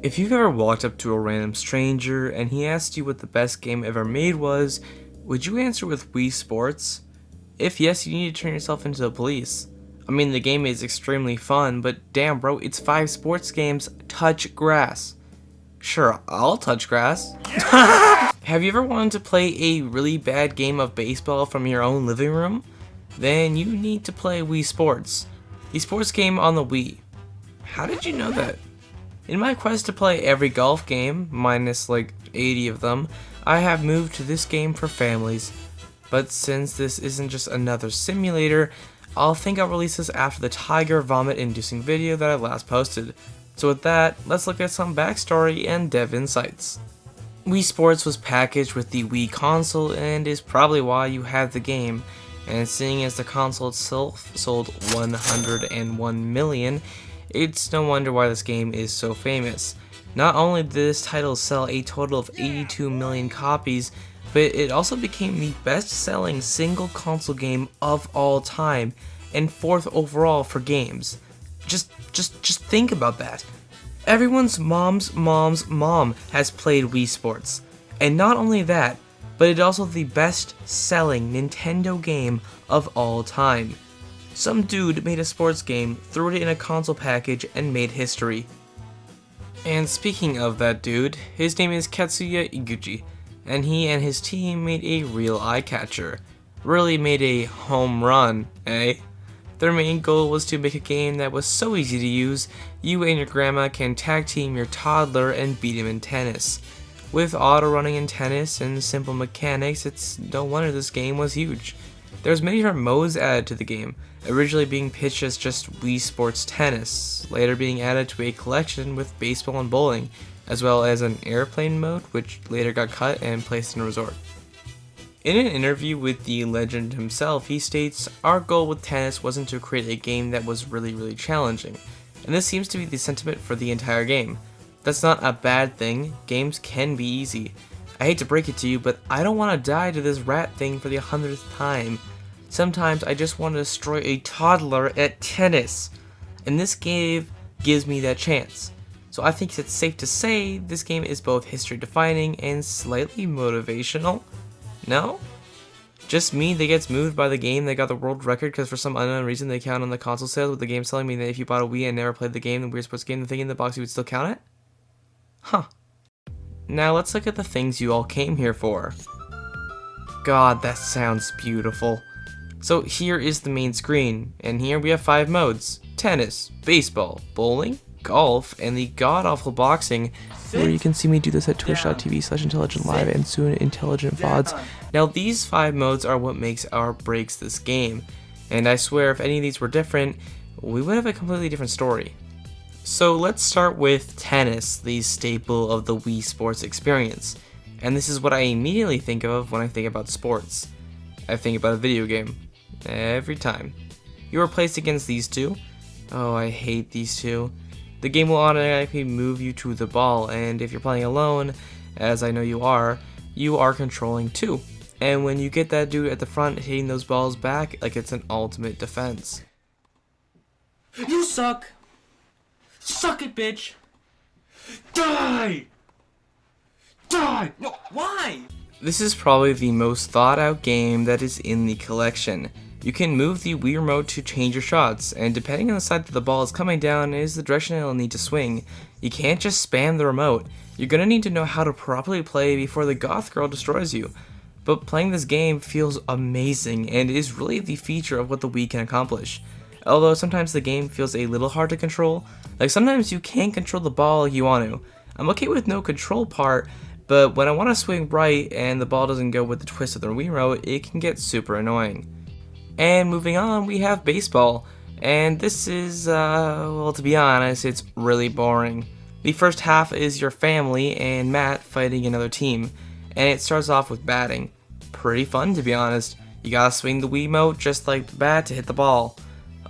If you've ever walked up to a random stranger and he asked you what the best game ever made was, would you answer with Wii Sports? If yes, you need to turn yourself into the police. I mean, the game is extremely fun, but damn bro, it's 5 sports games, touch grass. Sure, I'll touch grass. Have you ever wanted to play a really bad game of baseball from your own living room? Then you need to play Wii Sports, the sports game on the Wii. How did you know that? In my quest to play every golf game, minus like 80 of them, I have moved to this game for families. But since this isn't just another simulator, I'll release this after the tiger vomit inducing video that I last posted. So with that, let's look at some backstory and dev insights. Wii Sports was packaged with the Wii console and is probably why you have the game, and seeing as the console itself sold 101 million, it's no wonder why this game is so famous. Not only did this title sell a total of 82 million copies, but it also became the best-selling single console game of all time, and 4th overall for games. Just think about that. Everyone's mom's mom has played Wii Sports. And not only that, but it's also the best-selling Nintendo game of all time. Some dude made a sports game, threw it in a console package, and made history. And speaking of that dude, his name is Katsuya Iguchi, and he and his team made a real eye-catcher. Really made a home run, eh? Their main goal was to make a game that was so easy to use, you and your grandma can tag team your toddler and beat him in tennis. With auto running in tennis and simple mechanics, it's no wonder this game was huge. There's many different modes added to the game, originally being pitched as just Wii Sports Tennis, later being added to a collection with baseball and bowling, as well as an airplane mode, which later got cut and placed in a resort. In an interview with the legend himself, he states, "Our goal with tennis wasn't to create a game that was really challenging," and this seems to be the sentiment for the entire game. That's not a bad thing, games can be easy. I hate to break it to you, but I don't want to die to this rat thing for the 100th time. Sometimes I just want to destroy a toddler at tennis, and this game gives me that chance. So I think it's safe to say this game is both history defining and slightly motivational. No? Just me that gets moved by the game that got the world record because for some unknown reason they count on the console sales, with the game telling me that if you bought a Wii and never played the game, the Wii Sports game, the thing in the box, you would still count it? Huh. Now let's look at the things you all came here for. God, that sounds beautiful. So here is the main screen, and here we have 5 modes: tennis, baseball, bowling, golf, and the god-awful boxing, where you can see me do this at twitch.tv/intelligentlive and soon Intelligent VODs. Now these 5 modes are what makes or breaks this game, and I swear if any of these were different, we would have a completely different story. So let's start with tennis, the staple of the Wii Sports experience, and this is what I immediately think of when I think about sports. I think about a video game. Every time. You are placed against these two. Oh, I hate these two. The game will automatically move you to the ball, and if you're playing alone, as I know you are controlling 2. And when you get that dude at the front hitting those balls back, like it's an ultimate defense. You suck! Suck it, bitch! Die! Die! No, why? This is probably the most thought out game that is in the collection. You can move the Wii remote to change your shots, and depending on the side that the ball is coming down is the direction it'll need to swing. You can't just spam the remote. You're gonna need to know how to properly play before the goth girl destroys you. But playing this game feels amazing and is really the feature of what the Wii can accomplish. Although sometimes the game feels a little hard to control, like sometimes you can't control the ball like you want to. I'm okay with no control part, but when I want to swing right and the ball doesn't go with the twist of the Wii remote, it can get super annoying. And moving on, we have baseball, and this is, well, to be honest, it's really boring. The first half is your family and Matt fighting another team, and it starts off with batting. Pretty fun, to be honest. You gotta swing the Wiimote just like the bat to hit the ball.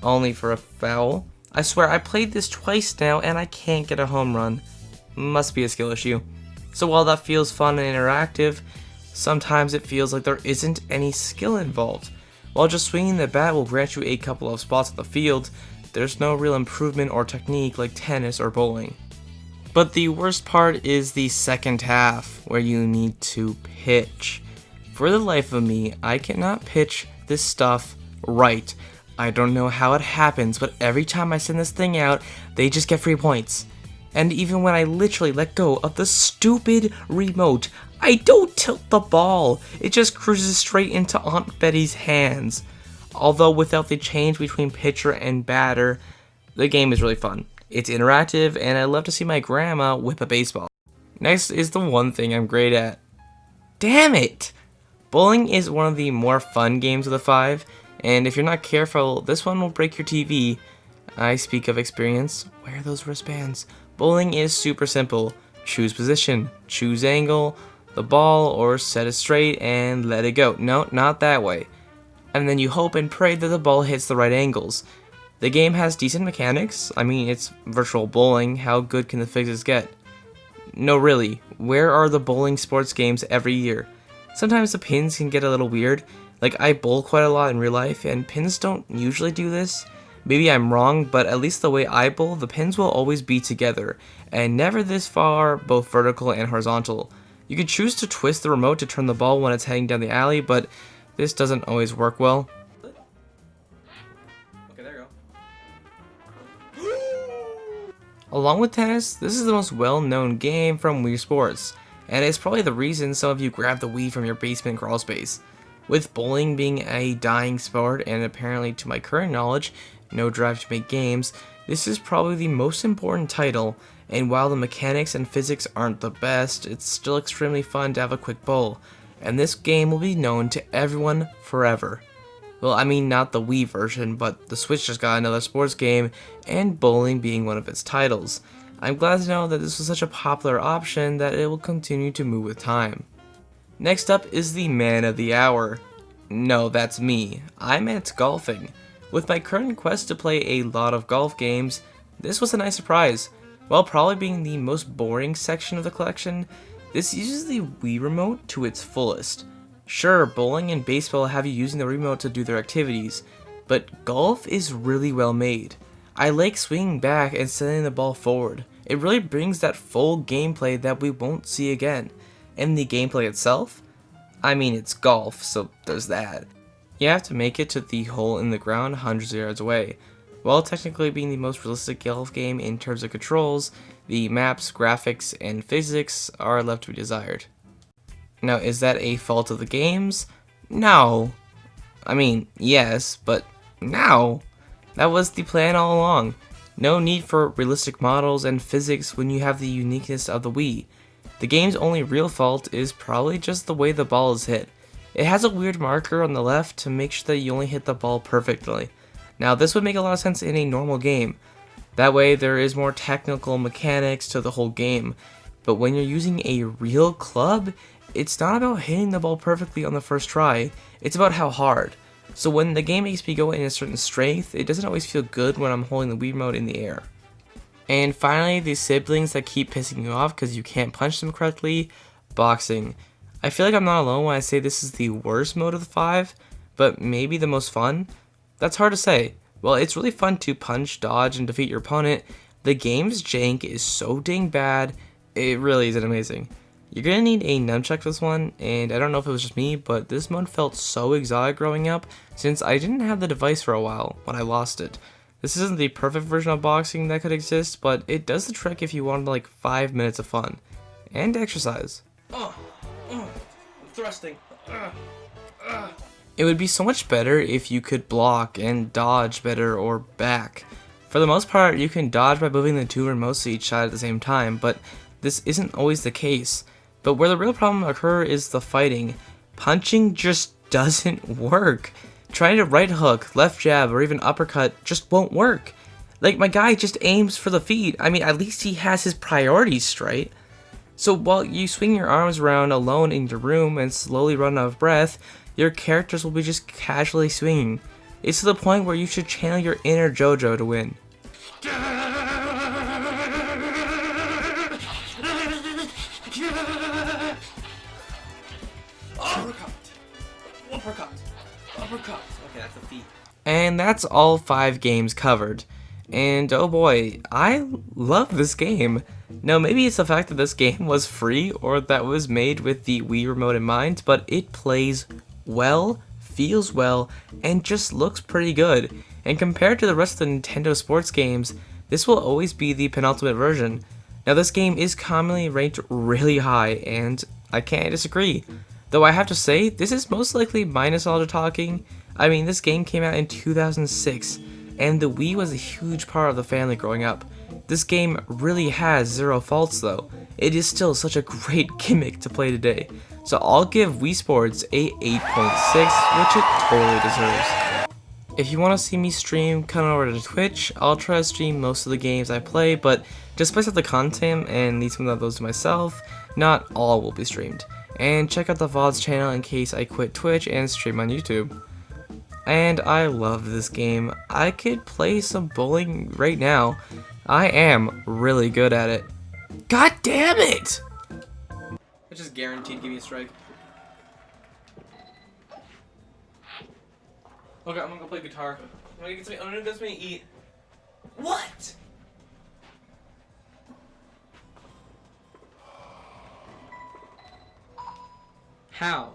Only for a foul. I swear, I played this twice now and I can't get a home run. Must be a skill issue. So while that feels fun and interactive, sometimes it feels like there isn't any skill involved. While just swinging the bat will grant you a couple of spots on the field, there's no real improvement or technique like tennis or bowling. But the worst part is the second half, where you need to pitch. For the life of me, I cannot pitch this stuff right. I don't know how it happens, but every time I send this thing out, they just get free points. And even when I literally let go of the stupid remote, I don't tilt the ball. It just cruises straight into Aunt Betty's hands. Although without the change between pitcher and batter, the game is really fun. It's interactive, and I love to see my grandma whip a baseball. Next is the one thing I'm great at. Damn it! Bowling is one of the more fun games of the 5, and if you're not careful, this one will break your TV. I speak of experience. Wear those wristbands. Bowling is super simple. Choose position, choose angle, the ball, or set it straight and let it go. No, not that way. And then you hope and pray that the ball hits the right angles. The game has decent mechanics. I mean, it's virtual bowling. How good can the physics get? No, really. Where are the bowling sports games every year? Sometimes the pins can get a little weird. Like, I bowl quite a lot in real life, and pins don't usually do this. Maybe I'm wrong, but at least the way I bowl, the pins will always be together, and never this far, both vertical and horizontal. You can choose to twist the remote to turn the ball when it's heading down the alley, but this doesn't always work well. Okay, there you go. Along with tennis, this is the most well-known game from Wii Sports, and it's probably the reason some of you grabbed the Wii from your basement crawl space. With bowling being a dying sport, and apparently to my current knowledge, no drive to make games, this is probably the most important title, and while the mechanics and physics aren't the best, it's still extremely fun to have a quick bowl, and this game will be known to everyone forever. Well, I mean not the Wii version, but the Switch just got another sports game, and bowling being one of its titles. I'm glad to know that this was such a popular option that it will continue to move with time. Next up is the man of the hour. No, that's me. I'm at golfing. With my current quest to play a lot of golf games, this was a nice surprise. While probably being the most boring section of the collection, this uses the Wii remote to its fullest. Sure, bowling and baseball have you using the remote to do their activities, but golf is really well made. I like swinging back and sending the ball forward. It really brings that full gameplay that we won't see again. And the gameplay itself? I mean, it's golf, so there's that. You have to make it to the hole in the ground hundreds of yards away. While technically being the most realistic golf game in terms of controls, the maps, graphics, and physics are left to be desired. Now, is that a fault of the games? No. I mean, yes, but no. That was the plan all along. No need for realistic models and physics when you have the uniqueness of the Wii. The game's only real fault is probably just the way the ball is hit. It has a weird marker on the left to make sure that you only hit the ball perfectly. Now, this would make a lot of sense in a normal game. That way there is more technical mechanics to the whole game. But when you're using a real club, it's not about hitting the ball perfectly on the first try, it's about how hard. So when the game makes me go in a certain strength, it doesn't always feel good when I'm holding the Wii remote in the air. And finally, the siblings that keep pissing you off because you can't punch them correctly, boxing. I feel like I'm not alone when I say this is the worst mode of the 5, but maybe the most fun? That's hard to say. Well, it's really fun to punch, dodge, and defeat your opponent. The game's jank is so dang bad, it really is amazing. You're gonna need a nunchuck for this one, and I don't know if it was just me, but this mode felt so exotic growing up since I didn't have the device for a while when I lost it. This isn't the perfect version of boxing that could exist, but it does the trick if you wanted like 5 minutes of fun. And exercise. I'm thrusting. It would be so much better if you could block and dodge better or back. For the most part, you can dodge by moving the two remotes to each side at the same time, but this isn't always the case. But where the real problem occurs is the fighting. Punching just doesn't work. Trying to right hook, left jab, or even uppercut just won't work. Like, my guy just aims for the feet. I mean, at least he has his priorities straight. So while you swing your arms around alone in your room and slowly run out of breath, your characters will be just casually swinging. It's to the point where you should channel your inner JoJo to win. Uppercut. Okay, that's the feet. And that's all 5 games covered. And oh boy, I love this game. Now maybe it's the fact that this game was free or that was made with the Wii remote in mind, but it plays well, feels well, and just looks pretty good. And compared to the rest of the Nintendo sports games, this will always be the penultimate version. Now this game is commonly ranked really high, and I can't disagree. Though I have to say, this is most likely my nostalgia talking. I mean, this game came out in 2006, and the Wii was a huge part of the family growing up. This game really has zero faults though. It is still such a great gimmick to play today. So I'll give Wii Sports a 8.6, which it totally deserves. If you want to see me stream, come over to Twitch. I'll try to stream most of the games I play, but just based off the content and leave some of those to myself, not all will be streamed. And check out the VODs channel in case I quit Twitch and stream on YouTube. And I love this game. I could play some bowling right now. I am really good at it. God damn it! It's just guaranteed give me a strike. Okay, I'm gonna go play guitar. I'm gonna get something to eat. What? How?